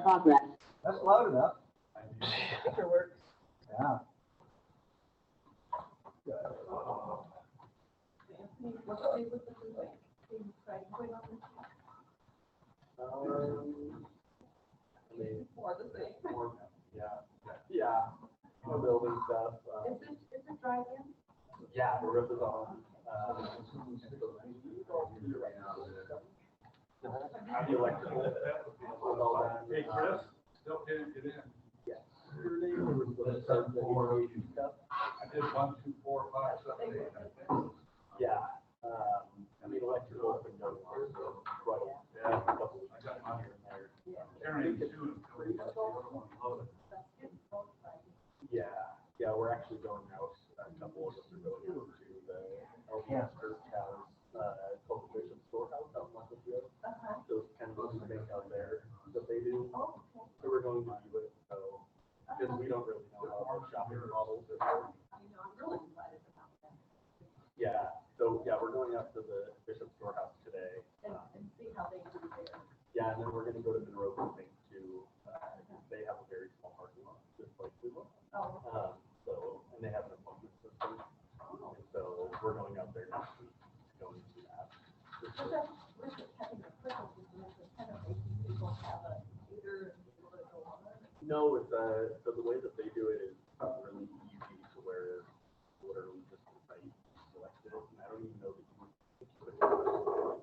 progress. That's loud enough. Picture works. Yeah. Yeah, more building stuff. Is it drive-in? Yeah, the roof is on. The electrical is all done. Hey, Chris, still can't get in. Yeah. Your neighbor was going to start the irrigation stuff. I did 1, 2, 4, 5, 7, 8. Yeah. I mean, electrical has been going on for quite a while. Yeah. A couple of I got mine. here and there. Carrying 2 until we got the other one loaded. Yeah, yeah, we're actually going out, a couple of us are going out to the LDS Church House, cultivation storehouse out in Montreal. So it's kind of a new thing out there that they do. So we're going to do it, so, because we don't really know how our shopping models are. I'm really excited about that. Yeah, so, yeah, we're going out to the Bishop Storehouse today. And see how they do there. Yeah, and then we're gonna go to Monroe Thing too. They have a very small parking lot, just like we will. Oh. So, and they have an appointment system. And so we're going out there next week to go and do that. With it having a purple system, it's kind of making people have a computer and be able to go on it. No, it's, so the way that they do it is really easy to where literally just the site selected it. And I don't even know that you would put it. But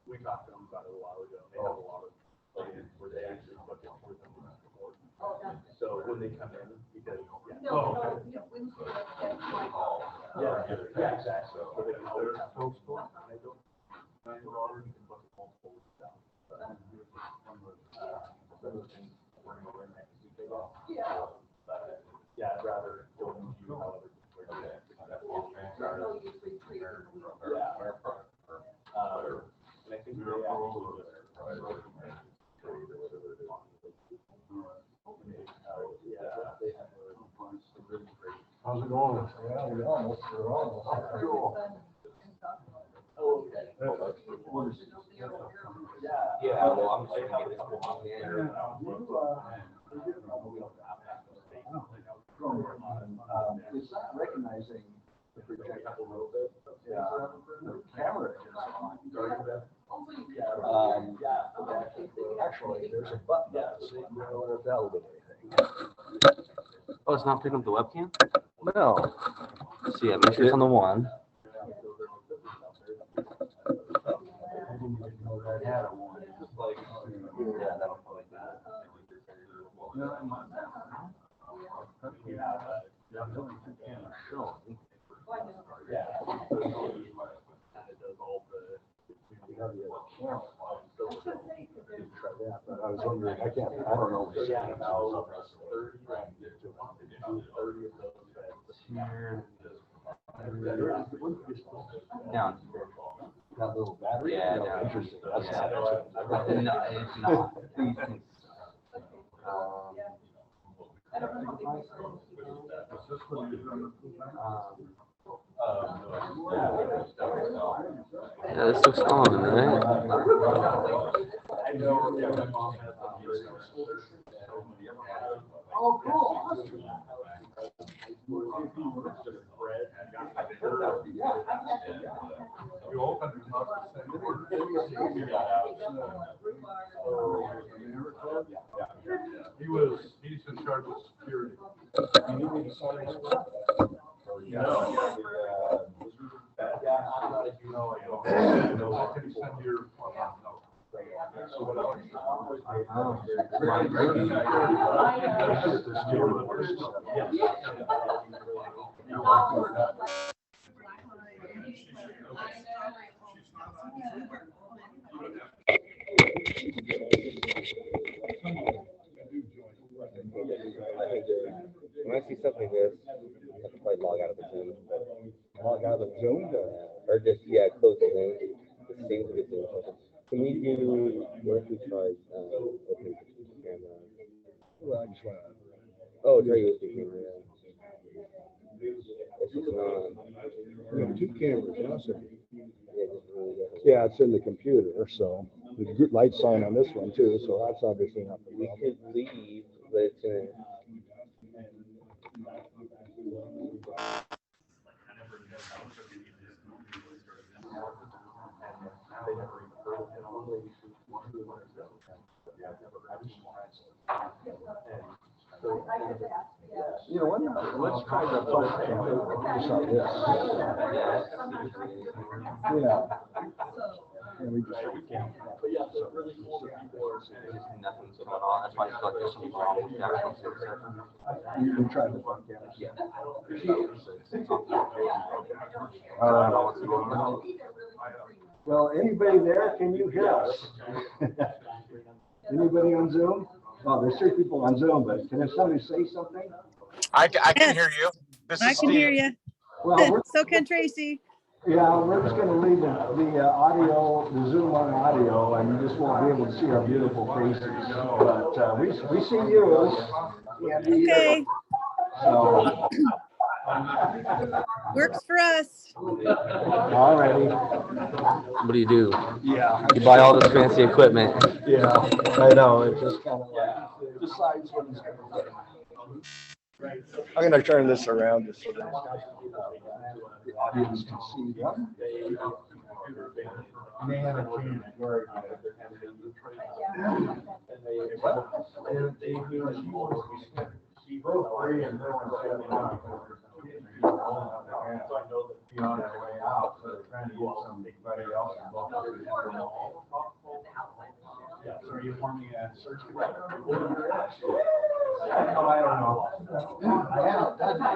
we talked to them about it a while ago. They have a lot of plans where they actually book it for them before. So when they come in, because, yeah. Yeah, exactly. So they can always have those stores. And I don't, you can book multiple stuff. But, some of the things we're gonna learn next week, I guess. Yeah. But, yeah, I'd rather go and do however. Yeah. And I think they How's it going? Yeah, we're almost. Cool. Oh, okay. Yeah, well, I'm just gonna get this one here. It's not recognizing the projector a little bit. Yeah, the camera is on. Actually, there's a button. So you know what that will do anything. Oh, it's not picking up the webcam? No. See, I make sure it's on the one. I didn't even know that had a one. Yeah, that'll probably do it. Yeah, the only two cameras showing. Yeah. Kind of does all the. You have the other camera on. Try that, but I was wondering, I don't know. So yeah, about 30 of those beds. Here. Yeah. Down. That little battery? Yeah, No, down. interesting. That's Yeah. not. No, it's not. These things. Yeah, this looks on, right? Oh, cool. You opened it up the same order. He's in charge of security. You need me to sign this? Yeah, I'm not a huge. I can send your. When I see something like this, I can probably log out of the Zoom. Log out of Zoom? Or just, yeah, close the Zoom. It seems a bit Zoom session. Can we do, what if we try opening the camera? Well, I just want to. Oh, it's right USB camera, yeah. It's just not. We have two cameras, also. Yeah, just really, Yeah, it's in the computer, so. the good light sign on this one too, so that's obviously not the We problem. could leave, but it's gonna. You know, let's try the fun camp. Just on this. Yeah. And we just. Nothing's going on. That's why I feel like there's something wrong with that. You tried the fun camp. Yeah. Well, anybody there, can you hear us? Anybody on Zoom? Oh, there's 3 people on Zoom, but can somebody say something? I can hear you. This I is can hear Steve. you. Well, So can Tracy. yeah, we're just gonna leave the audio, the Zoom on audio, and you just won't be able to see our beautiful faces. But, we see you. Can't be you. Okay, So, works for us. alrighty. What do you do? Yeah. You buy all this fancy equipment. Yeah, I know, it just kind of like decides when it's gonna play. I'm gonna turn this around just so that The audience can see them. they have a chance. She broke free and no one said anything. So I know that Be on their way out, so they're trying to get somebody else involved. Yeah, so are you forming a search? No, I don't know. I haven't done that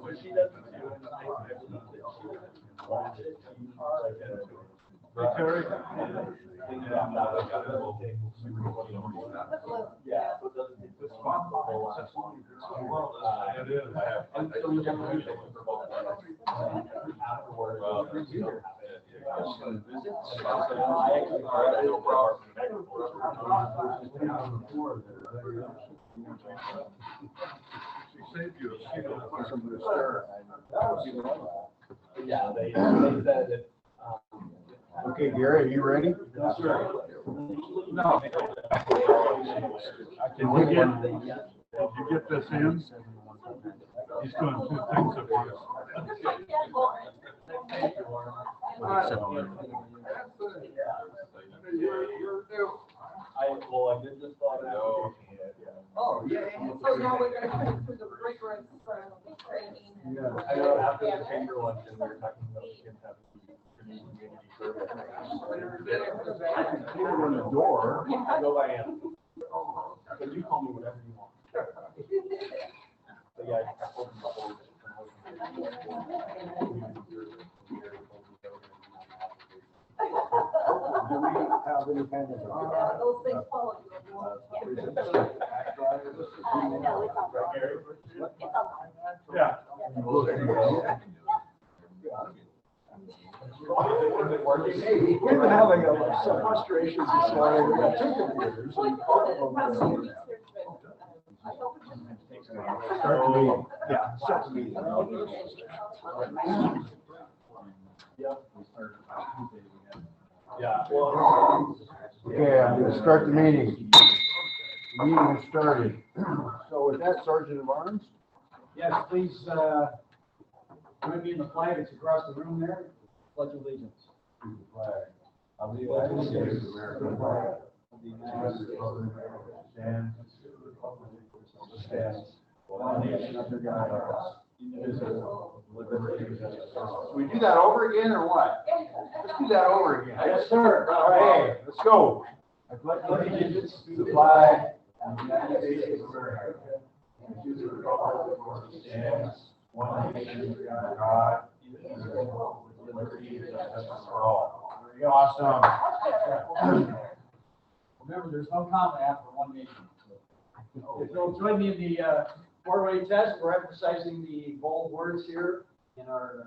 What she doesn't do. Hey, Terry? Yeah. It is. She saved you a seat on the stir. Yeah, they said that. Okay, Gary, are you ready? No. Did you get this in? He's doing 2 things at once. I did just thought out. Oh, yeah. So now we're gonna go through the rigorous, training. and- Yeah. I know after the chamber election, we were talking about we can have community service. People in the door. I go by him. But you call me whatever you want. But yeah, I told him about all this. Do we have any kind of? Those things follow you. No, it's all right. It's all right. Yeah. We've been having some frustrations this morning. We got 2 computers. Start the meeting. Yeah, start the meeting. Yeah, well. Okay, I'm gonna start the meeting. The meeting has started. So with that, Sergeant of Arms? Yes, please, join me in the flag, it's across the room there, pledge allegiance. Of the United States of America, of the United States of America, stands one nation under God, indivisible, with liberty and justice for all. We do that over again or what? Let's do that over again. Yes, sir. Okay, let's go. I pledge allegiance to the flag of the United States of America, and to the republic for which it stands, one nation under God, indivisible, with liberty and justice for all. Awesome. Remember, there's no comma after one nation. If you'll join me in the four-way test, we're emphasizing the bold words here in our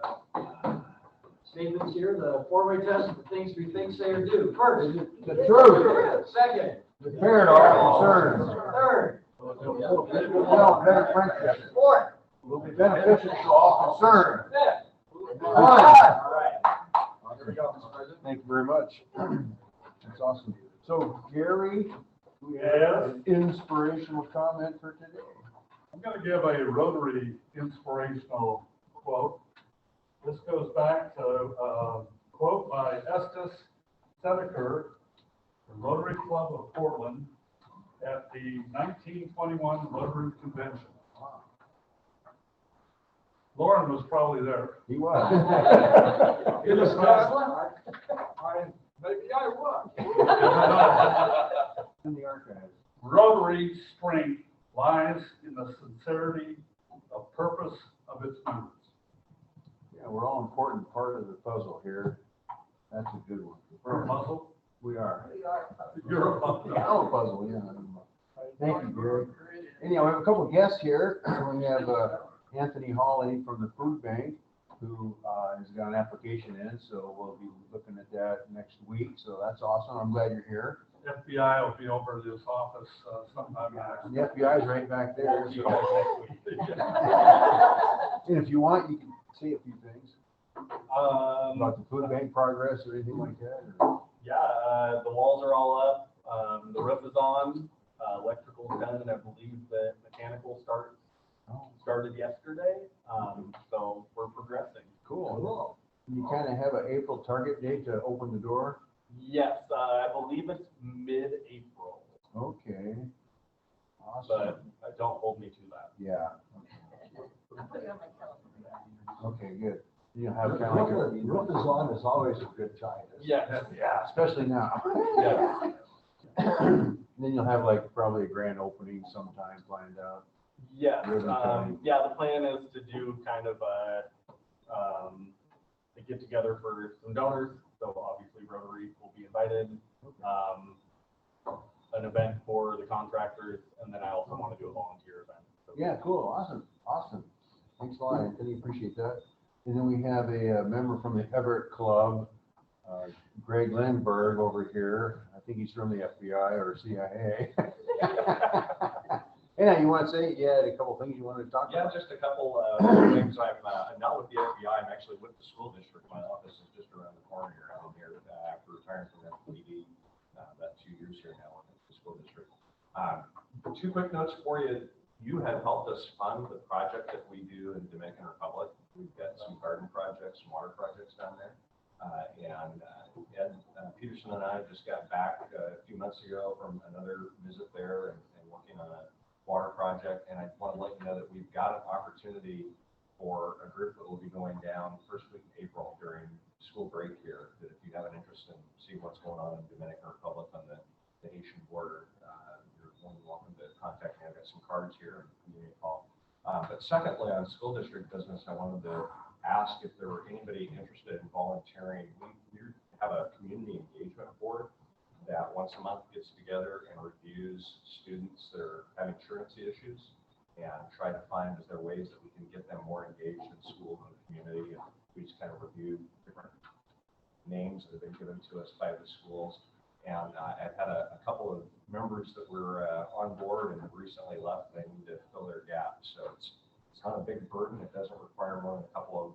statements here. The four-way test of the things we think, say, or do. First, The truth. second, Declared all concerns. third, Well, better friendship. fourth, Will be beneficial to all concerned. fifth, All right. Here we go, Mr. President. Thank you very much. That's awesome. So Gary, we have Yes. an inspirational comment for today. I'm going to give a Rotary inspirational quote. This goes back to a quote by Estes Sedeker, the Rotary Club of Portland, at the 1921 Rotary Convention. Lauren was probably there. He was. It was maybe I was. In the archives. Rotary strength lies in the sincerity of purpose of its members. Yeah, we're all important part of the puzzle here. That's a good one. We're a puzzle. We are. You're a puzzle. I'm a puzzle, yeah. Thank you, Gary. Anyhow, we have a couple of guests here. We have Anthony Hawley from the Food Bank, who has got an application in, so we'll be looking at that next week. So that's awesome. I'm glad you're here. FBI will be over at this office sometime next. And the FBI is right back there. So. And if you want, you can say a few things about the food bank progress or anything like that. Or... Yeah, the walls are all up, the roof is on, electrical's done, and I believe that mechanical started yesterday. So we're progressing. Cool. You kind of have an April target date to open the door? Yes, I believe it's mid-April, Okay. Awesome. but don't hold me to that. Yeah. I'll put it on my calendar. Okay, good. You know, have kind of like a... Roof is on is always a good sign. Yes. Yeah, especially now. Yeah. Then you'll have like probably a grand opening sometime planned out. Yes, Ribbon cutting. yeah, the plan is to do kind of a get together for some donors, so obviously Rotary will be invited. An event for the contractors, and then I also want to do a volunteer event. So Yeah, cool, awesome. Thanks a lot, Anthony, appreciate that. And then we have a member from the Everett Club, Greg Lindberg over here. I think he's from the FBI or CIA. Yeah, you want to say, yeah, a couple things you wanted to talk Yeah, about? just a couple things. I'm not with the FBI. I'm actually with the school district. My office is just around the corner here. I'm here after retiring from FPD about 2 years here now in the school district. Two quick notes for you. You have helped us fund the project that we do in Dominican Republic. We've got some garden projects, some water projects down there. And Ed Peterson and I just got back a few months ago from another visit there and working on a water project. And I want to let you know that we've got an opportunity for a group that will be going down first week of April during school break here, that if you have an interest in seeing what's going on in Dominican Republic on the Haitian border, you're more than welcome to contact me. I've got some cards here and give me a call. But secondly, on school district business, I wanted to ask if there were anybody interested in volunteering. We have a community engagement board that once a month gets together and reviews students that are having truancy issues and try to find if there are ways that we can get them more engaged in school and the community. And we just kind of review different names that have been given to us by the schools. And I've had a couple of members that were on board and have recently left. They need to fill their gaps. So it's not a big burden. It doesn't require more than a couple of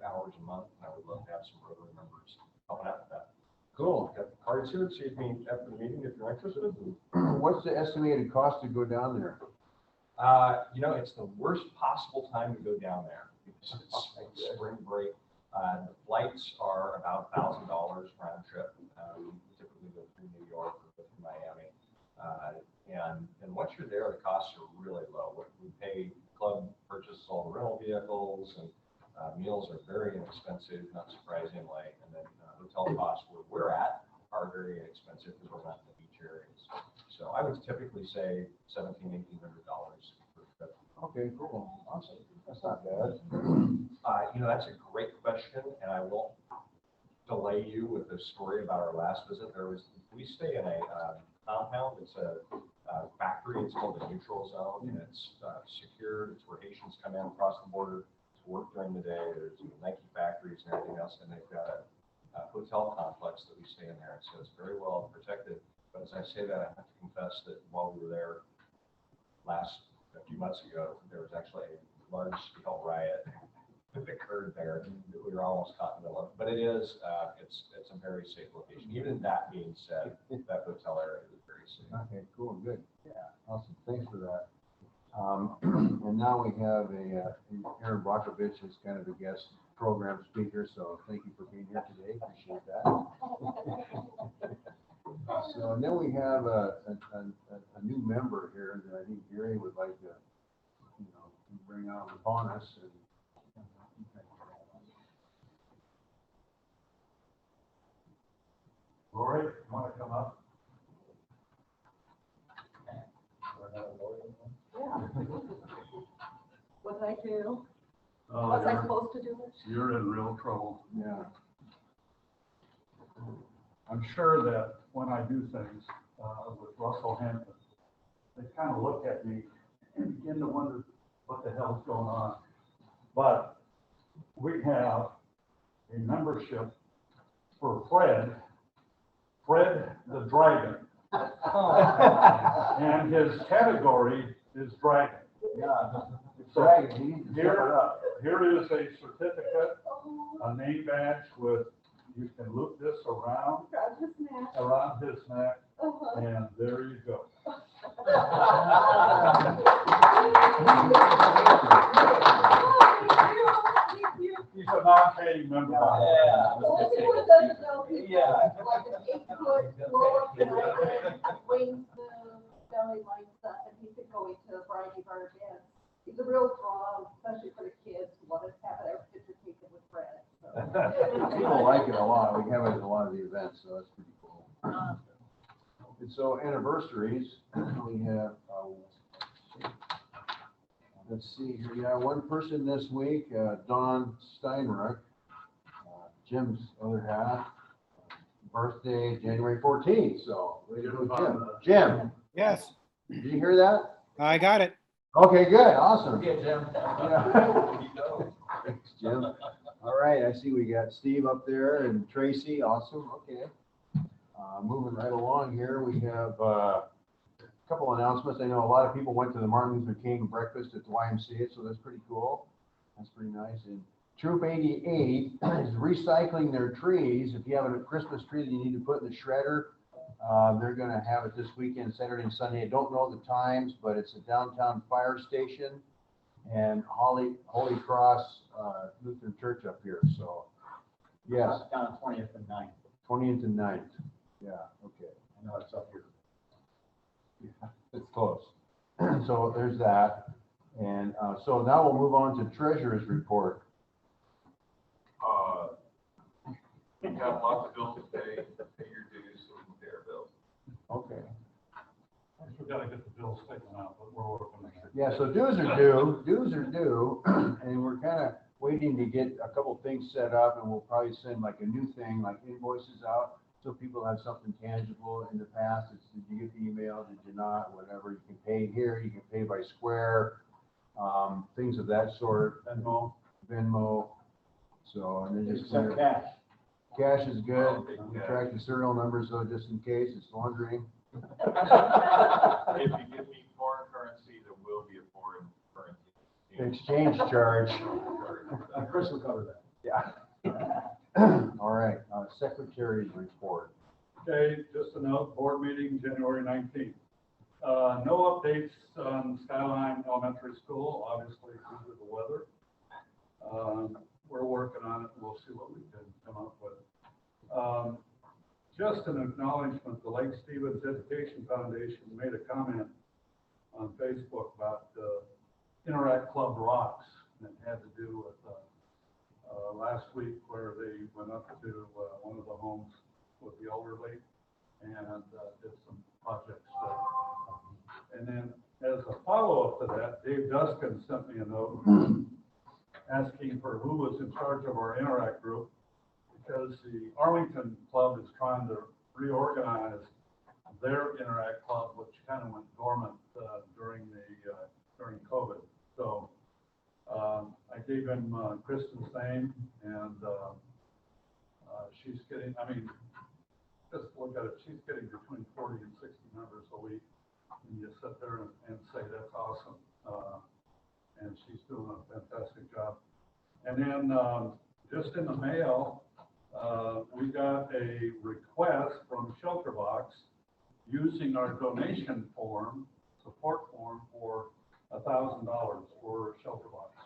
hours a month. And I would love to have some Rotary members helping out with that. Cool. Got the cards here. See me after the meeting if you're interested. What's the estimated cost to go down there? It's the worst possible time to go down there because it's spring break. The flights are about $1,000 round trip. We typically go through New York or go through Miami. And once you're there, the costs are really low. We pay club purchases all the rental vehicles, and meals are very inexpensive, not surprisingly. And then hotel costs where we're at are very inexpensive because we're not in the beach areas. So I would typically say $1,700, $1,800 per trip. Okay, cool, awesome. That's not bad. That's a great question, and I won't delay you with the story about our last visit. We stay in a compound. It's a factory. It's called the neutral zone, and it's secured. It's where Haitians come in across the border to work during the day. There's Nike factories and everything else, and they've got a hotel complex that we stay in there. So it's very well protected. But as I say that, I have to confess that while we were there a few months ago, there was actually a large-scale riot that occurred there. We were almost caught in the middle of it, but it is, it's a very safe location. Even that being said, that hotel area is very safe. Okay, cool, good. Yeah, awesome. Thanks for that. And now we have Aaron Brockovich is kind of a guest program speaker, so thank you for being here today. Appreciate that. So, and then we have a new member here that I think Gary would like to, bring out upon us. Lori, you want to come up? Yeah. What did I do? Oh, Was I supposed to do it? you're in real trouble. Yeah. I'm sure that when I do things with Russell Hampton, they kind of look at me and begin to wonder what the hell's going on. But we have a membership for Fred the Dragon. And his category is Dragon. Yeah. So Dragon, you need to step it up. here is a certificate, a name badge with, you can loop this around his neck, and there you go. He's a non-paying member. Yeah. Like an 8-foot blow up and wings the belly lights up, and he could go into a variety of our events. He's a real draw, especially for the kids who want to have their picture taken with Fred. So. People like it a lot. We have it at a lot of the events, so that's pretty cool. And so anniversaries, we have, let's see here, yeah, one person this week, Don Steinruck, Jim's other half, birthday January 14th, so way to go, Jim. Jim, Yes, did you hear that? I got it. Okay, good, awesome. Okay, Jim. Yeah. Thanks, Jim. All right, I see we got Steve up there and Tracy, awesome, okay. Moving right along here, we have a couple announcements. I know a lot of people went to the Martin Luther King breakfast at the YMCA, so that's pretty cool. That's pretty nice. And Troop 88 is recycling their trees. If you have a Christmas tree that you need to put in the shredder, they're going to have it this weekend, Saturday and Sunday. I don't know the times, but it's a downtown fire station and Holy Cross Lutheran Church up here. So, yes. Down 20th and 9th. 20th and 9th. Yeah, okay. I know it's up here. Yeah, it's close. So there's that. And so now we'll move on to treasurer's report. You got lots of bills to pay your dues, so we can pay our bills. Okay. We gotta get the bills taken out, but we're working on it. Yeah, so dues are due, and we're kind of waiting to get a couple things set up, and we'll probably send like a new thing, like invoices out, so people have something tangible. In the past, it's, did you get the email, did you not, whatever, you can pay here, you can pay by Square, things of that sort. Venmo, so, and then just. Except cash. Cash is good, we track the serial numbers though, just in case, it's laundering. If you give me foreign currency, there will be a foreign currency Exchange charge. Chris will cover that. Yeah. All right, secretary's report. Okay, just a note, board meeting January 19th. No updates on Skyline Elementary School, obviously due to the weather. We're working on it, we'll see what we can come up with. Just an acknowledgement, the Lake Stevens Education Foundation made a comment on Facebook about Interact Club Rocks, and it had to do with last week where they went up to one of the homes with the elderly and did some projects there. And then as a follow-up to that, Dave Duskin sent me a note asking for who was in charge of our Interact group, because the Arlington Club is trying to reorganize their Interact Club, which kind of went dormant during COVID. So I gave him Kristen's name, and she's getting, I mean, just look at it, she's getting between 40 and 60 members a week, and you sit there and say, that's awesome. And she's doing a fantastic job. And And then, just in the mail, we got a request from Shelter Box using our donation form, support form for $1,000 for Shelter Box,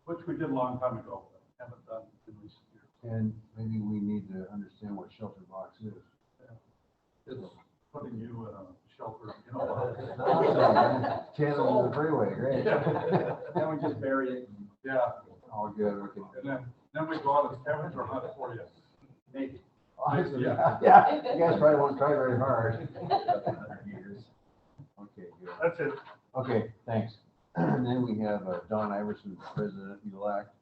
which we did a long time ago, but haven't done in recent years. And maybe we need to understand what shelter box is. It's putting you in a shelter, in a box. Channeling the freeway, great. Then we just bury it. Yeah, All good, we can. and then we go out as scavenger hunt for you. Maybe. Awesome. Yeah. Yeah, you guys probably won't try very hard. Okay, good. That's it. Okay, thanks. And then we have Don Iverson, President-elect,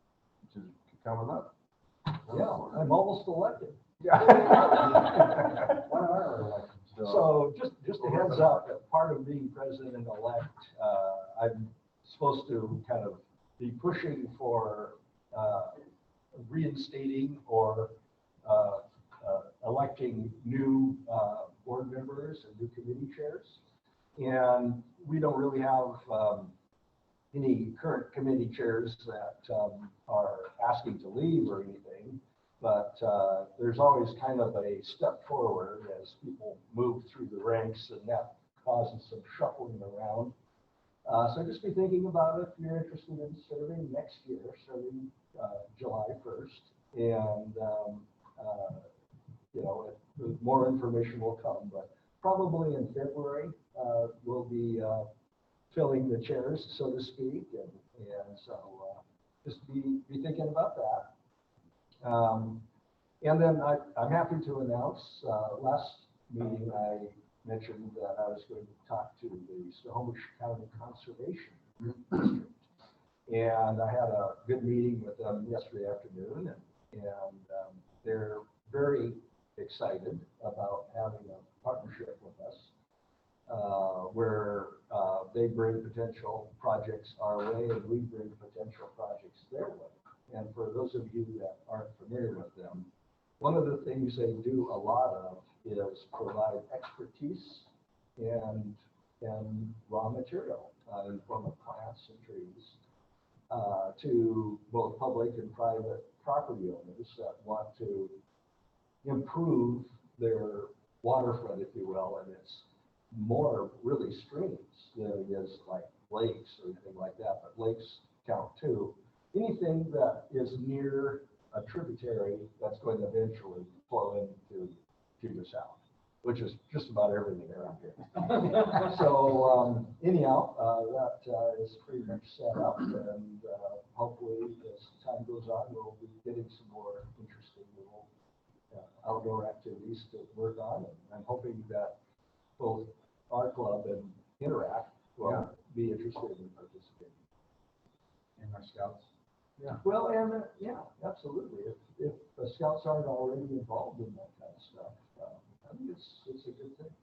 which is coming up. Yeah, I'm almost elected. Yeah. When are our elections? So just a heads up, that part of being president-elect, I'm supposed to kind of be pushing for reinstating or electing new board members and new committee chairs. And we don't really have any current committee chairs that are asking to leave or anything. But there's always kind of a step forward as people move through the ranks, and that causes some shuffling around. So just be thinking about it if you're interested in serving next year, starting July 1st. And, more information will come, but probably in February, we'll be filling the chairs, so to speak. And so just be thinking about that. And then I'm happy to announce, last meeting I mentioned that I was going to talk to the Snohomish County Conservation District. And I had a good meeting with them yesterday afternoon, and they're very excited about having a partnership with us, where they bring potential projects our way and we bring potential projects their way. And for those of you that aren't familiar with them, one of the things they do a lot of is provide expertise and raw material in the form of plants and trees to both public and private property owners that want to improve their waterfront, if you will, and it's more really streams than it is like lakes or anything like that, but lakes count too. Anything that is near a tributary that's going to eventually flow into the south, which is just about everything around here. So anyhow, that is pretty much set up, and hopefully as time goes on, we'll be getting some more interesting little outdoor activities to work on. And I'm hoping that both our club and Interact will be interested in participating. And our scouts. Yeah. Well, and yeah, absolutely. If the scouts aren't already involved in that kind of stuff, I think it's a good thing.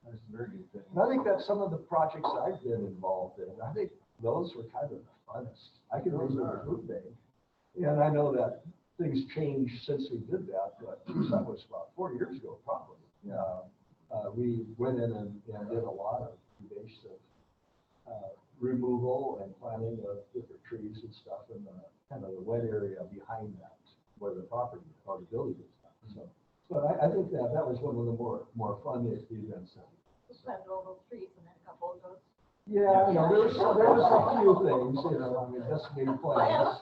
That's a very good thing. And I think that some of the projects I've been involved in, I think those were kind of the funnest. I can remember the food bank, and I know that things changed since we did that, but that was about 4 years ago, probably. We went in and did a lot of invasive removal and planting of different trees and stuff in the kind of the wet area behind that, where the property or the building is. So, but I think that was one of the more fun events. Just planted all those trees and then a couple of those. Yeah, there was a few things, I mean, just being planned.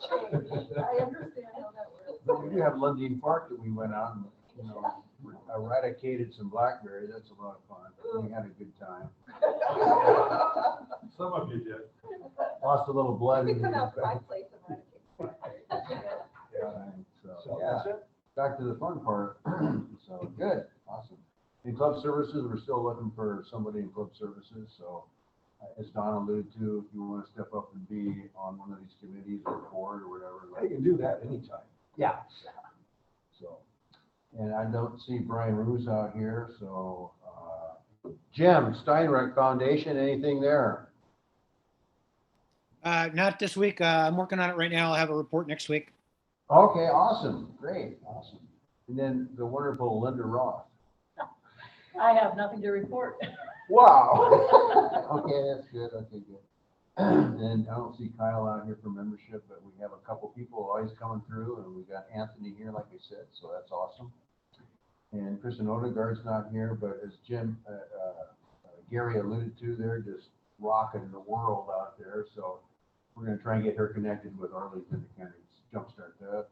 I understand how that works. But we do have Lundin Park that we went out and, eradicated some blackberry. That's a lot of fun. We had a good time. Some of you did. Lost a little blood We in come the out to my place and eradicate. So, That's it. back to the fun part. So, good, awesome. In club services, we're still looking for somebody in club services, so as Don alluded to, if you want to step up and be on one of these committees or board or whatever. You can do that anytime. Yeah. So, and I don't see Brian Ruse out here, so, Jim, Steinreich Foundation, anything there? Not this week. I'm working on it right now. I'll have a report next week. Okay, awesome, great, awesome. And then the wonderful Linda Roth. I have nothing to report. Wow. Okay, that's good, okay, good. And I don't see Kyle out here for membership, but we have a couple people always coming through, and we've got Anthony here, like I said, so that's awesome. And Kristen Odegaard's not here, but as Gary alluded to, they're just rocking the world out there, so we're gonna try and get her connected with Arlington to kind of jumpstart that.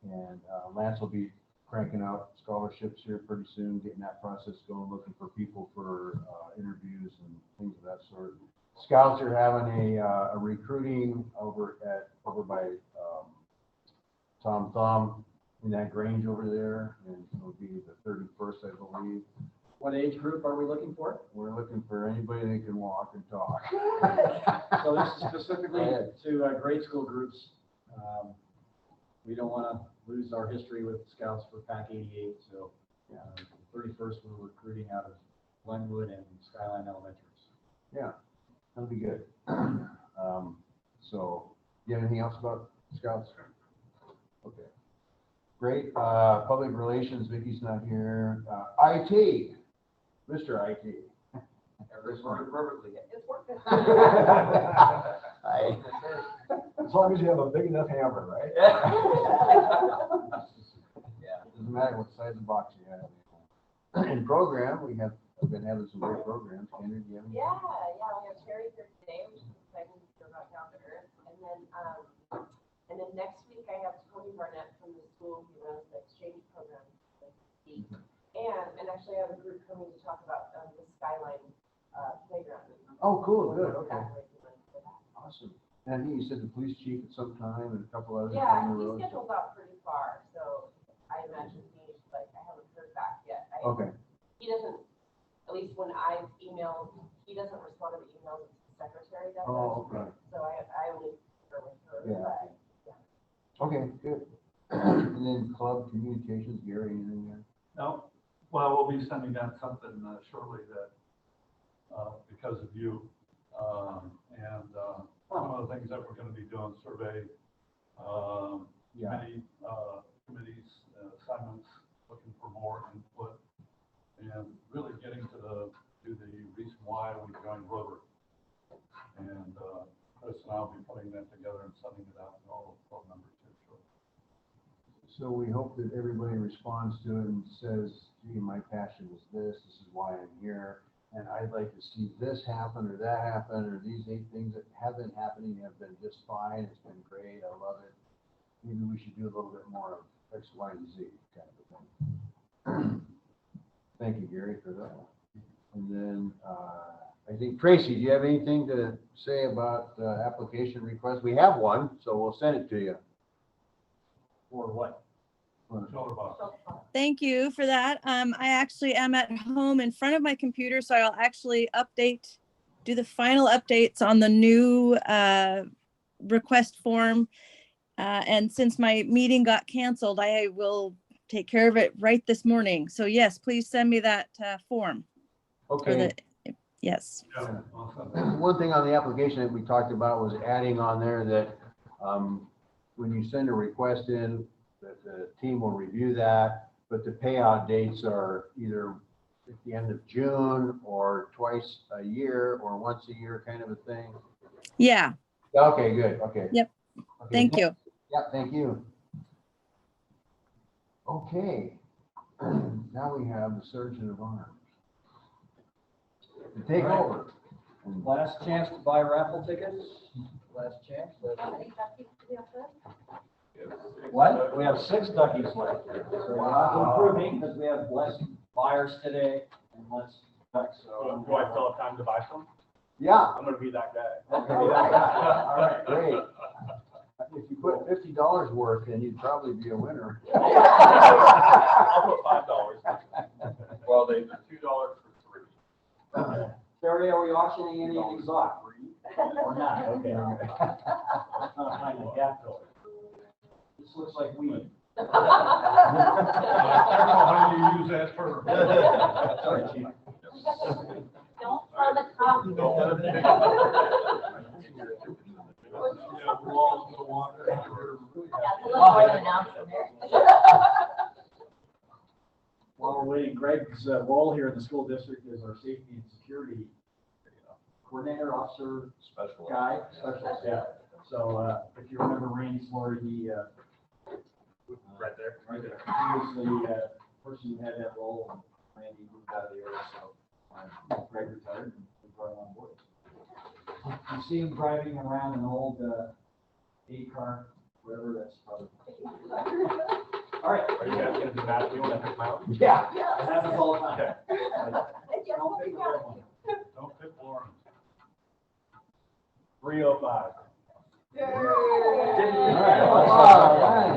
And Lance will be cranking out scholarships here pretty soon, getting that process going, looking for people for interviews and things of that sort. Scouts are having a recruiting over by Tom Thumb in that Grange over there, and it'll be the 31st, I believe. What age group are we looking for? We're looking for anybody that can walk and talk. So this is specifically to grade school groups. We don't want to lose our history with scouts for PAC 88, so 31st we're recruiting out of Glenwood and Skyline Elementaries. Yeah, that'll be good. So, you have anything else about scouts? Okay. Great. Public relations, Vicky's not here. IT, Mr. IT. It's working. As long as you have a big enough hammer, right? Yeah, doesn't matter what size of box you have. In program, we've been having some great programs. Kendra, do you have any? Yeah, we have Terry here today, which is exciting to hear about down to earth. And then next week I have Tony Barnett from the school who runs the exchange program. And actually I have a group coming to talk about the Skyline playground. Oh, cool, good, okay. Awesome. And I think you said the police chief at some time and a couple others Yeah, on the he road. scheduled out pretty far, so I imagine he's like, I haven't heard back yet. Okay, He doesn't, at least when I've emailed, he doesn't respond to the emails, it's the secretary that does. oh, okay, So I only hear with her, Yeah. but okay, good. And then club communications, Gary, anything there? No, well, we'll be sending out something shortly that, because of you, and some of the things that we're gonna be doing, survey, Yeah. many committees, assignments, looking for more input, and really getting to the reason why we joined Rotary. And Chris and I'll be putting that together and sending it out to all the club members here shortly. So we hope that everybody responds to it and says, gee, my passion is this is why I'm here, and I'd like to see this happen or that happen, or these 8 things that have been happening have been just fine, it's been great, I love it. Maybe we should do a little bit more of X, Y, and Z kind of a thing. Thank you, Gary, for that. And then, I think, Tracy, do you have anything to say about application requests? We have one, so we'll send it to you. Or what? Shoulder box. Thank you for that. I actually am at home in front of my computer, so I'll actually do the final updates on the new request form. And since my meeting got canceled, I will take care of it right this morning. So yes, please send me that form. Okay. Yes. Yeah, awesome. One thing on the application that we talked about was adding on there that when you send a request in, that the team will review that, but the payout dates are either at the end of June or twice a year or once a year kind of a thing. Yeah. Okay, good. Okay. Yep. Okay, Thank you. Yeah, thank you. Okay. Now we have the Surgeon of Arms to take All right. over. And Last chance to buy raffle tickets. Last chance. What? We have 6 duckies left. So we're not improving because we have less buyers today and less ducks. So Do I still have time to buy some? yeah. I'm gonna be that guy. Okay. All right, great. If you put $50 worth in, you'd probably be a winner. I'll put $5. Well, they're $2 for 3. Terry, are we auctioning any of these off? Or not? Okay. Let's not find a gap filler. This looks like weed. Careful how you use that term. Sorry, Chief. don't throw the top. Don't let them While we're waiting, Greg's role here in the school district is our safety and security coordinator, officer, Special. guy, specialist, yeah. So, if you remember Randy Flory, he, Right there. right there. He was the, person who had that role, and Randy moved out of the area, so, Greg retired and we brought him on board. You see him driving around an old, A-car, whatever, that's probably. All right. Are you guys gonna be mad at me when I pick my own? Yeah, it happens all the time. Don't pick out. Don't pick Lawrence. 305. All right.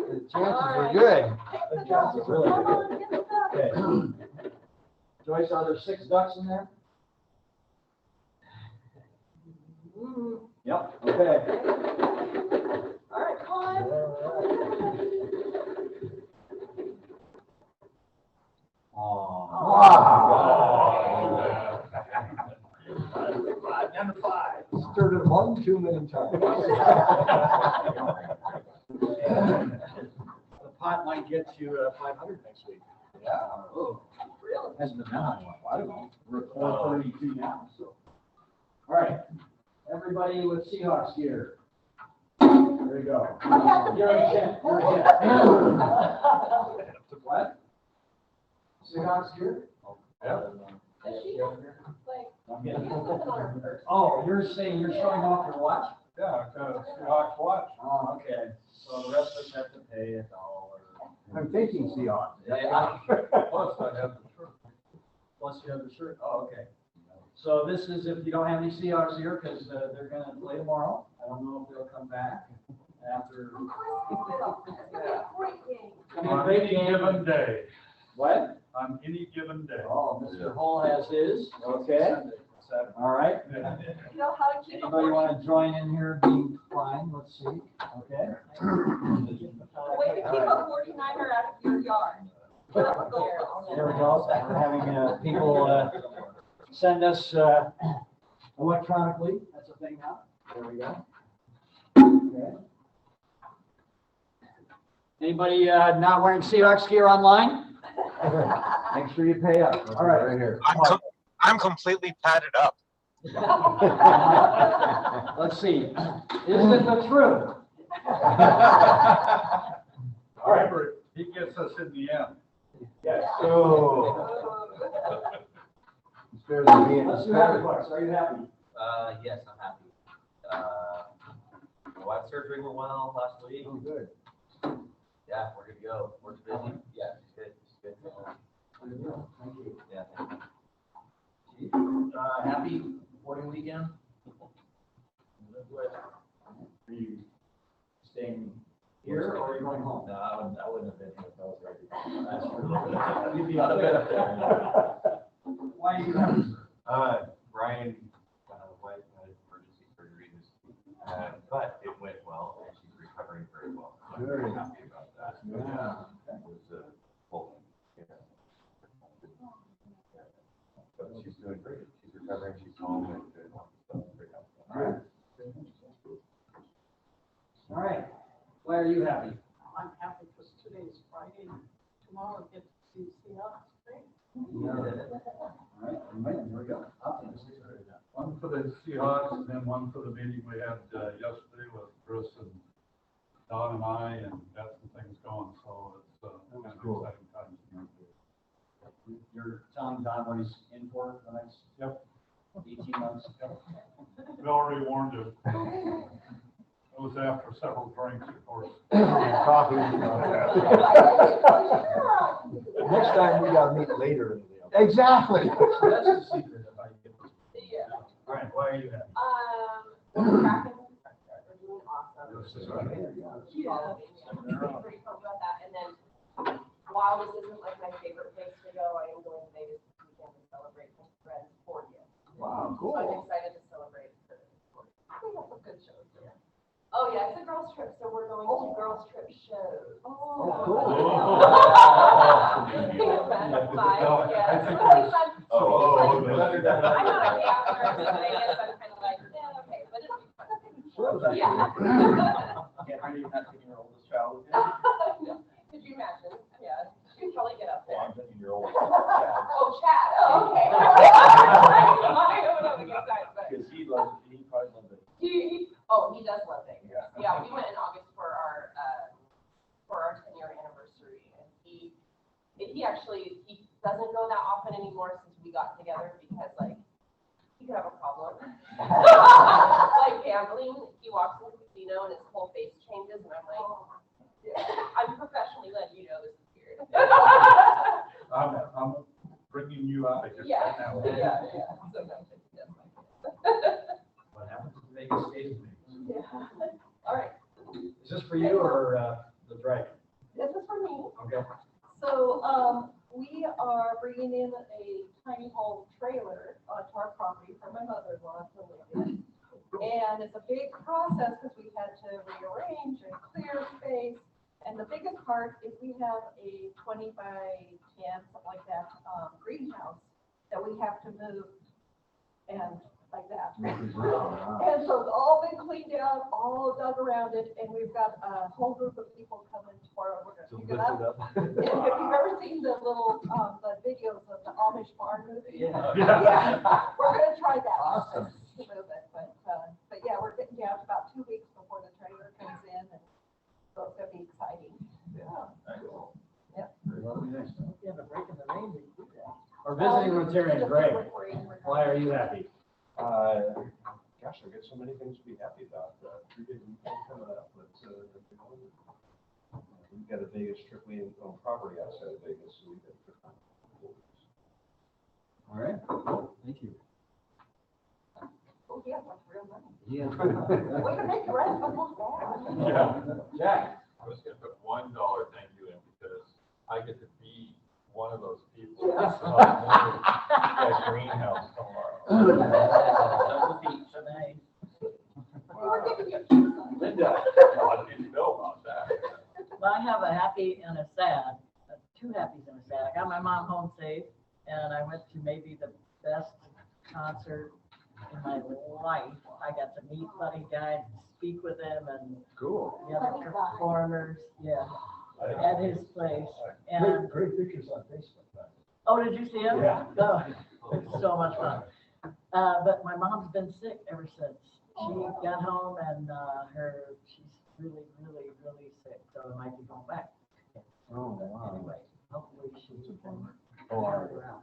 The chances were good. The chances were really good. Okay. Joyce, are there 6 ducks in there? Yep, okay. All right, come on. Wow. Number 5. Stirred it one too many times. The pot might get to 500 next week. Yeah. Oh, really? Hasn't been that long. I don't know. We're at 432 now, so. All right, everybody with Seahawks gear. There you go. You're a gent. You're a gent. What? Seahawks gear? Oh, you're saying you're showing off your watch? Yeah, I've got a Seahawks watch. Oh, okay. So the rest of us have to pay $1. I'm thinking Seahawks. Plus I have the shirt. Plus you have the shirt. Oh, okay. So this is if you don't have any Seahawks here, because they're going to play tomorrow. I don't know if they'll come back after. Great game. On any given day. What? On any given day. Oh, Mr. Hull has his. Okay. All right. You know how to keep a Anybody want to join in here being fine? Let's see. Okay. way to keep a 49er out of your yard. Put up a goal. There we go. We're having people send us electronically. That's a thing now. There we go. Okay. Anybody not wearing Seahawks gear online? Make sure you pay up. All right. Right here. I'm completely padded up. Let's see. Is it the truth? All right, he gets us in the end. Yes. Oh. It's better than being. Let's do happy parts. Are you happy? Yes, I'm happy. My wife's surgery went well last week. Oh, good. Yeah, we're good to go. Work's busy. Yeah, she's good. She's good. Thank you. Yeah. Happy reporting weekend? Are you staying here or are you going home? No, I wouldn't have been here if I was ready. That's true. You'd be out of bed. Why are you happy? Brian, wife had emergency surgery this week, but it went well and she's recovering very well. So I'm very happy about that. Yeah. It was full. Yeah. But she's doing great. She's recovering. She's home and doing all this stuff. Very happy. All right. All right. Why are you happy? I'm happy because today is Friday. Tomorrow I get to see Seahawks. All right. Here we go. One for the Seahawks and then one for the meeting we had yesterday with Chris and Don and I, and got some things going, so it's kind of cool. exciting times. You're telling Don what he's in for the next 18 months? We already warned him. It was after several drinks, of course. Coffee. Next time we gotta meet later in the day. Exactly. That's the secret of how you get this. Yeah. All right. Why are you happy? Tracking, we're doing awesome. Yeah. Pretty pumped about that. And then while this isn't like my favorite place to go, I am going to Vegas this weekend to celebrate my friend's 40th. Wow, So I'm excited to celebrate her 40th. I think that's a good show there. Oh, yeah, it's a girls' trip, so we're going to girls' trip shows. Oh, cool. Bye, yeah. I think It's there's- fun. Oh, I know I'm after Vegas, I'm kind of like, yeah, okay, but it'll be fun. Yeah. Can't believe you're not taking your oldest child. Could you imagine? Yeah, she'd probably get up there. I'm thinking you're old. Oh, Chad, oh, okay. I don't know. he probably loves it. He does love it. Yeah, we went in August for our 10-year anniversary, and he doesn't go that often anymore since we got together because like he could have a problem. Like gambling, he walks in the casino and his whole face changes, and I'm like, I'm professionally letting you know this is weird. I'm bringing you out of here right now. Yeah. Sometimes he does like it. What happens in Vegas stays in Vegas. Yeah. All right. Is this for you or the dragon? This is for me. Okay. So, we are bringing in a tiny home trailer onto our property for my mother-in-law to live in. And it's a big process because we had to rearrange and clear space. And the biggest part is we have a 20 by 10, something like that, greenhouse that we have to move and like that. And so it's all been cleaned out, all dug around it, and we've got a whole group of people coming tomorrow. We're gonna pick it up. If you've ever seen the little, the videos of the Amish barn movie. Yeah. We're gonna try that. Awesome. To move it, but yeah, we're getting down to about 2 weeks before the trailer comes in, and so it's gonna be exciting. Yeah, the break in the rain, we do that. We're visiting Rotarian Greg. Why are you happy? Gosh, I've got so many things to be happy about. 3-day weekend coming up, but we've got a Vegas trip. We own property outside of Vegas, so we've got a trip on. All right, thank you. Oh, yeah, that's real money. Yeah. Way to make the rest of us bad. Yeah. Jack? I was gonna put $1 thank you in because I get to be one of those people. Yeah. So I'll move that greenhouse tomorrow. We're giving you. Linda, I didn't know about that. Well, I have a happy and a sad, two happies and a sad. I got my mom home safe, and I went to maybe the best concert in my life. I got to meet Buddy Guy, speak with him, and Cool. the other performers, at his place. And Great pictures on Facebook. oh, did you see him? Yeah. Oh, it's so much fun. But my mom's been sick ever since. She got home and she's really, really, really sick, so I might be going back. Oh, wow. Anyway, hopefully she can Oh, turn it around.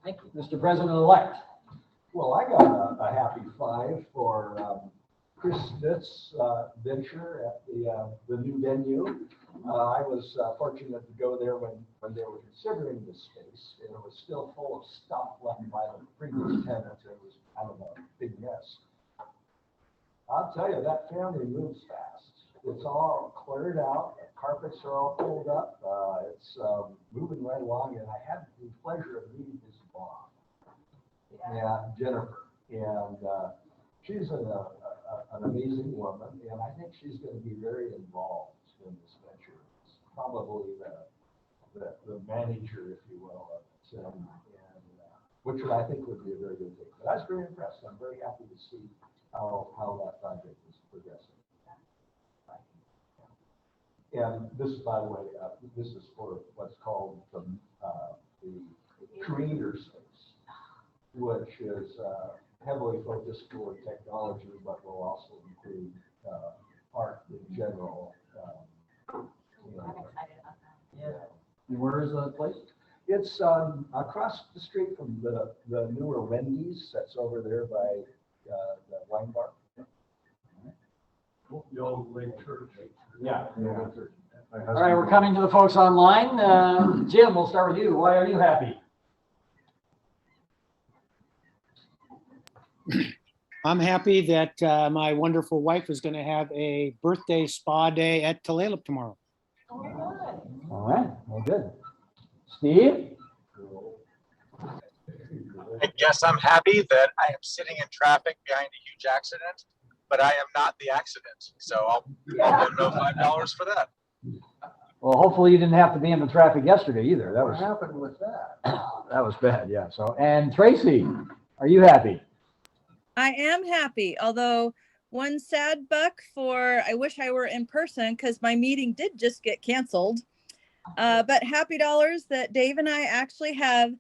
Thank you. Mr. President-elect. Well, I got a happy 5 for Chris Smith's venture at the new venue. I was fortunate to go there when they were considering this space, and it was still full of stuff left by the previous tenants. It was kind of a big mess. I'll tell you, that family moves fast. It's all cleared out, the carpets are all pulled up, it's moving right along, and I had the pleasure of meeting his mom, Jennifer, and she's an amazing woman, and I think she's going to be very involved in this venture. It's probably the manager, if you will, of it, which I think would be a very good thing. But I was very impressed. I'm very happy to see how that project is progressing. And this is, by the way, this is for what's called the creator space, which is heavily focused toward technology, but will also include art in general. I'm excited about that. Yeah. And where is the place? It's across the street from the newer Wendy's that's over there by the wine bar. The old Lake Church. Yeah. All right, we're coming to the folks online. Jim, we'll start with you. Why are you happy? I'm happy that my wonderful wife is going to have a birthday spa day at Tulalip tomorrow. All right, well, good. Steve? I guess I'm happy that I am sitting in traffic behind a huge accident, but I am not the accident. So I'll know $5 for that. Well, hopefully you didn't have to be in the traffic yesterday either. That What was, happened with that? that was bad, yeah. So, and Tracy, are you happy? I am happy, although one sad buck for, I wish I were in person because my meeting did just get canceled. But happy dollars that Dave and I actually have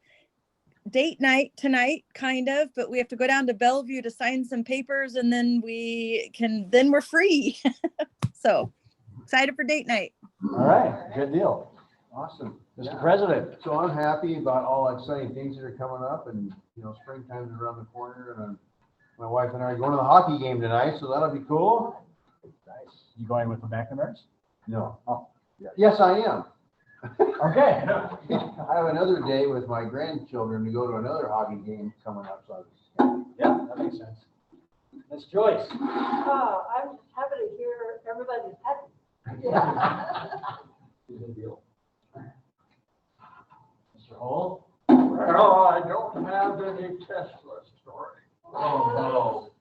date night tonight, kind of, but we have to go down to Bellevue to sign some papers and then we're free. So excited for date night. All right, good deal. Awesome. Mr. President. So I'm happy about all the exciting things that are coming up, and, you know, springtime's around the corner, and my wife and I are going to the hockey game tonight, so that'll be cool. Nice. You going with the McNamara's? No. Oh. Yes, I am. Okay. I have another day with my grandchildren to go to another hockey game coming up, so Yeah, that makes sense. Ms. Joyce. Oh, I'm happy to hear everybody's happy. Good deal. Mr. Hall? Well, I don't have any Tesla story, Oh, no.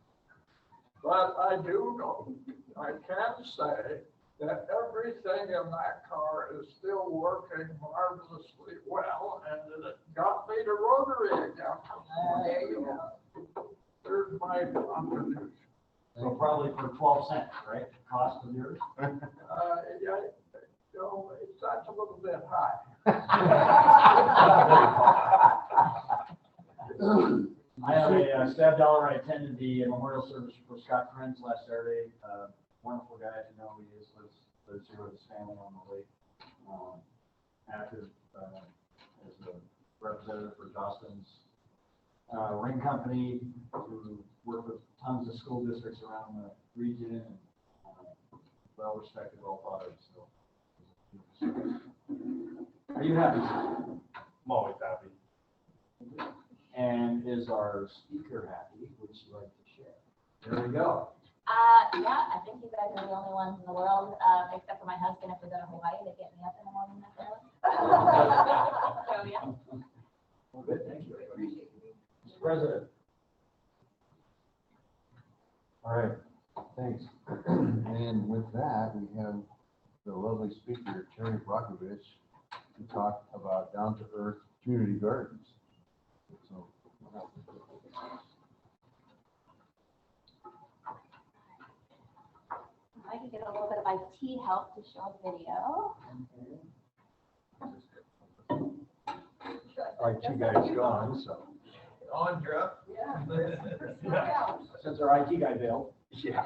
but I do know, I can say that everything in that car is still working marvelously well, and that it got me to Rotary again. There you go. There's my contribution. So probably for 12 cents, right? Cost of yours? Yeah, you know, that's a little bit high. I have a staff dollar. I attended the memorial service for Scott Krenz last Saturday. Wonderful guy, to know he is, lives here with his family on the lake. Active as a representative for Dawson's ring company, who work with tons of school districts around the region, and well respected, well thought of. So, are you happy? I'm always happy. And is our speaker happy? Would she like to share? There we go. Yeah, I think you guys are the only ones in the world, except for my husband, if we go to Hawaii, they get me up in the morning that early. So, yeah. Well, good, thank you. Mr. President. All right, thanks. And with that, we have the lovely speaker, Terry Brockovich, to talk about down-to-earth community gardens. So, I can get a little bit of IT help to show a video. Our two guys gone, so. On, Jeff? Yeah. Since our IT guy bailed. Yeah.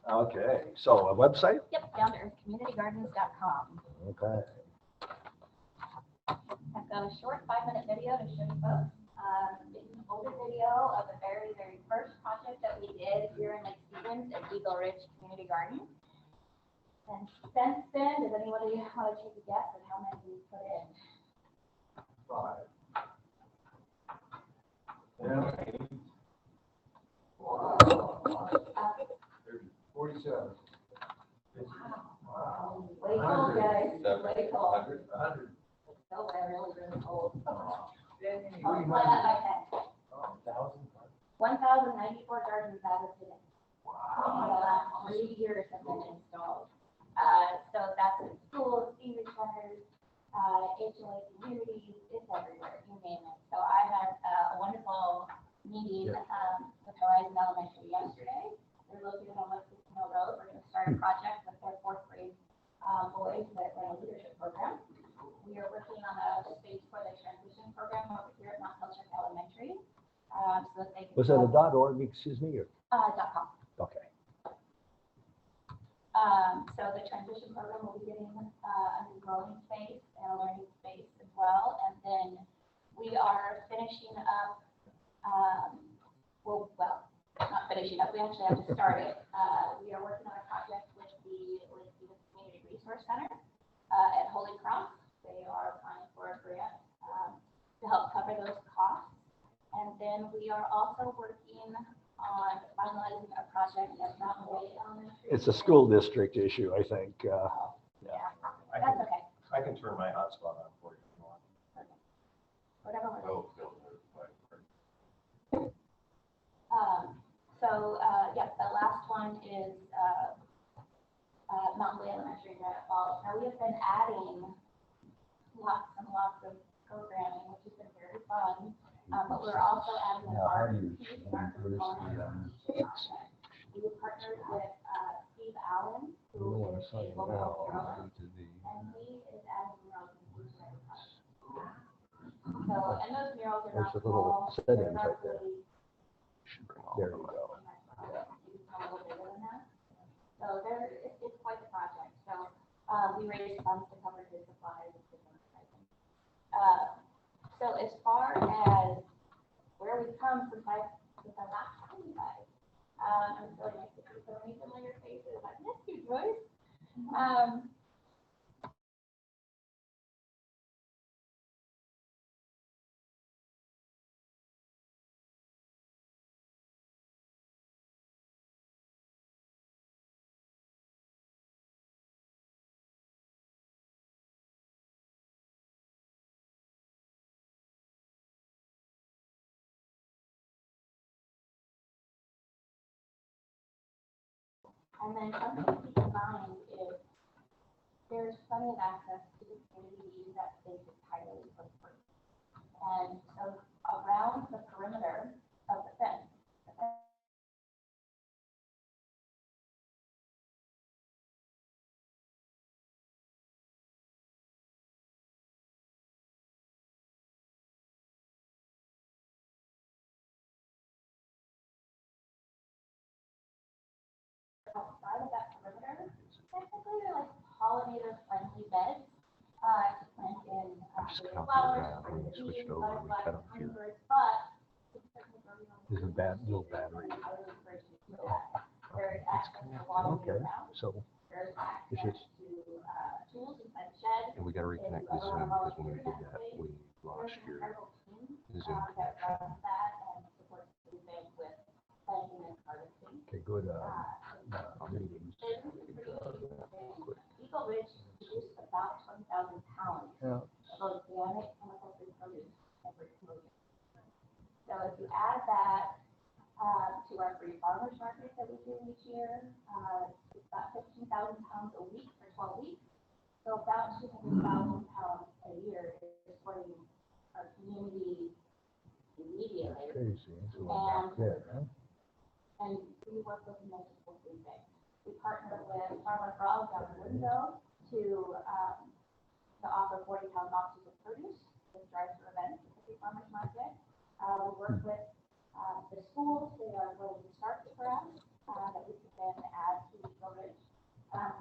Okay, so a website? Yep, down to earthcommunitygardens.com. Okay. I've got a short 5-minute video to show you folks. It's an older video of the very, very first project that we did here in Lake Stevens at Eagle Ridge Community Garden. And since then, does anybody want to take a guess at how many we put in? 5. yeah. Wow. 47. Wow. Way cold, guys. Way cold. 100. No, we're really, really cold. Dang. Multiply that by 10. 1,094 gardens added to it. For the last 3 years have been installed. So that's in schools, senior centers, HOA communities, it's everywhere, you name it. So I had a wonderful meeting with Horizon Elementary yesterday. They're located on West Casino Road. We're going to start a project with their 4th grade boys that run a leadership program. We are working on a space for the transition program over here at Mount Pilchuck Elementary. So that they can. Was that a .org, excuse me, or? .com. Okay. So the transition program will be getting a new growing space and a learning space as well. And then we are finishing up, not finishing up, we actually have to start it. We are working on a project with the Community Resource Center at Holy Cross. They are applying for a grant to help cover those costs. And then we are also working on finalizing a project at Mountain Way Elementary. It's a school district issue, I think. Yeah, that's okay. I can turn my hotspot on for you if you want. Whatever. Oh, no. Yes, the last one is Mountain Way Elementary in Granite Falls. Now, we have been adding lots and lots of programming, which has been very fun. But we're also adding an art piece, art component to the project. We partnered with Steve Allen, who is a local grower, and he is adding roses to the project. So, and those murals are There's not a little small, settings they're right there. roughly, There we go. maybe a little bigger than that. So it's quite a project. So, we raised funds to cover his supplies and different items. So as far as where we've come since I last told you guys, I'm so nice to see so many familiar faces. I missed you, Joyce. And then something to keep in mind is there's plenty of access to the community to use that space entirely for free. And so around the perimeter of the fence, outside of that perimeter, technically they're like pollinator-friendly beds. To plant in flowers, bees, butterflies, hummingbirds, but There's a little battery. there's access to water Okay, year-round. so There's it's access just, to tools inside the shed. and we gotta reconnect with Zoom because when we did that, we lost your Zoom That connection. runs that and supports the bank with planting and harvesting. Okay, go to meetings. Quick. Eagle Ridge produced about 20,000 pounds Yeah. of organic chemical-free produce every single year. So if you add that to our free farmers market that we do each year, it's about 15,000 pounds a week for 12 weeks. So about 200,000 pounds a year is supporting our community immediately. Crazy. So we're back there, huh? And we work with multiple food banks. We partner with Farmer Frog down in Windsor to offer 40-pound boxes of produce with drive-through events at the farmers market. We work with the schools. They are willing to start the grass that we can then add to Eagle Ridge.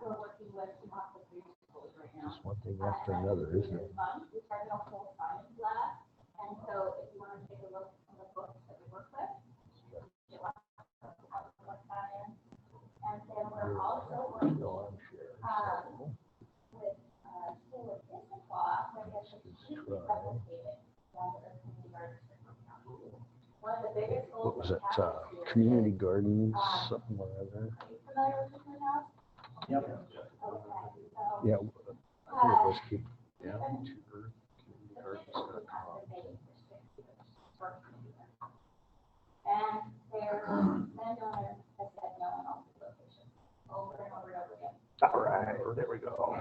We're working with lots of three schools right now. Just one thing after another, isn't it? We started a whole science lab, and so if you want to take a look at the books that we work with, you want to put that in. And then we're also working with School of Issaquah, where we have completely replicated community gardens. One of the biggest goals What was we it? have this year Community is, gardens, something or other. are you familiar with this house? Yep. Okay, so. Yeah, I think it was keep down to earth. And their landowner has said no on all the locations, over and over and over again. All right, there we go.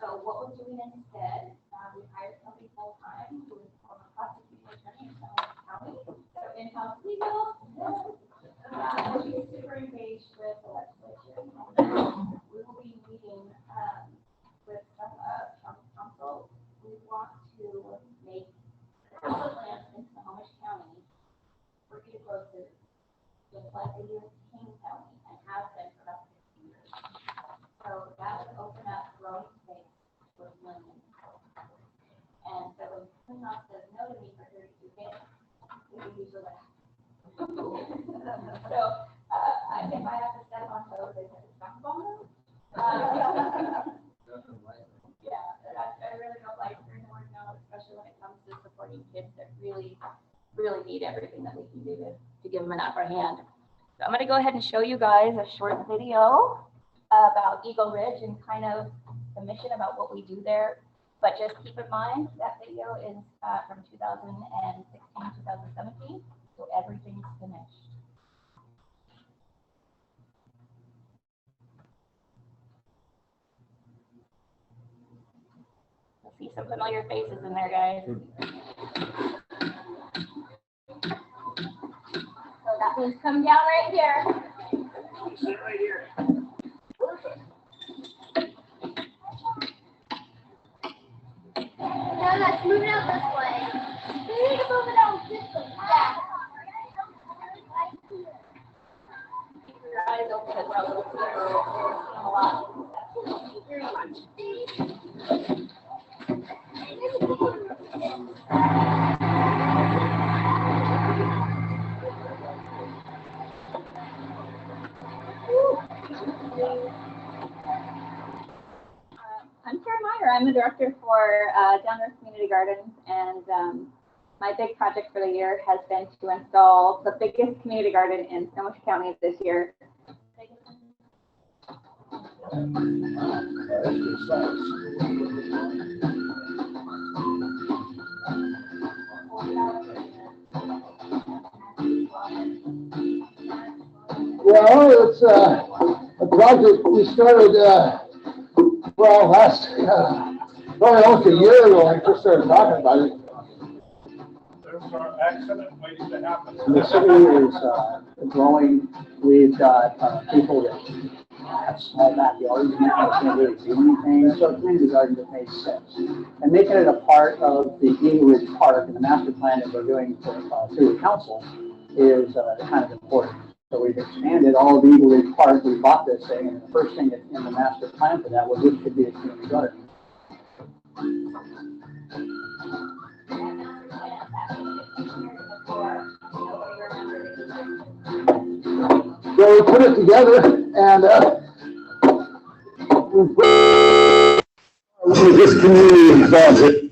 So what we're doing instead, we hired somebody full-time who is from a prosecuting attorney in Sonoma County, so in-house legal. She's super engaged with the legislature. We will be meeting with some council. We want to make public land in Snohomish County for you to grow food, just like they do in King County and have been for about 60 years. So that would open up growing space for millions. And so when Cleanout says no to me for 32 days, we usually laugh. So if I have to step on toes, they have to step on them. Yeah, I really don't like hearing the word no, especially when it comes to supporting kids that really need everything that we can do to give them an upper hand. So I'm going to go ahead and show you guys a short video about Eagle Ridge and kind of the mission about what we do there. But just keep in mind that video is from 2016, 2017, so everything's finished. You'll see some familiar faces in there, guys. So that means come down right here. Sit right here. Perfect. Move it out this way. You need to move it out this way. Yeah. Keep your eyes open as well. A lot. Very much. I'm Karen Meyer. I'm the director for Down North Community Gardens, and my big project for the year has been to install the biggest community garden in Snohomish County this year. Well, it's a project we started, probably almost a year ago, I just started talking about it. There's our accident waiting to happen. The city is growing. We've got people that have small backyards and can't really do anything. So a community garden that makes sense. And making it a part of the Eagle Ridge Park and the master plan that we're doing through the council is kind of important. So we've expanded all of Eagle Ridge Park. We bought this thing, and the first thing in the master plan for that was this could be a community garden. So we put it together, and this community involves it.